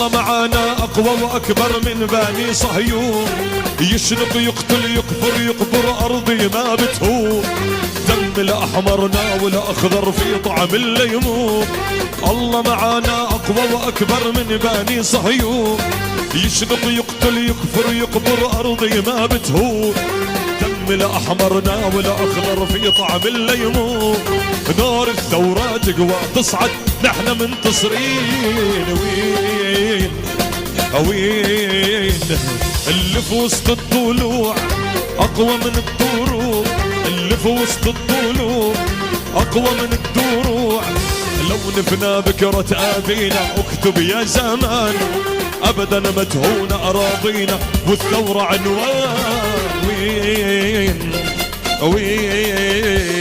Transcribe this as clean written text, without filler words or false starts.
الله معانا أقوى وأكبر من بني صهيون، يشنق يقتل يكفر يقبر أرضي ما بتهون، دم الأحمرنا والأخضر في طعم الليمون. الله معانا أقوى وأكبر من بني صهيون، يشنق يقتل يكفر يقبر أرضي ما بتهون، دم الأحمرنا والأخضر في طعم الليمون. نور الثورة تقوى تصعد نحن منتصرين. وين وين اللي في وسط الضلوع أقوى من الضروع، اللي في وسط الضلوع أقوى من الدروع. لو نفنا بكرة آذينا اكتب يا زمان، أبدا ما تهون أراضينا والثورة عنوان. وين وين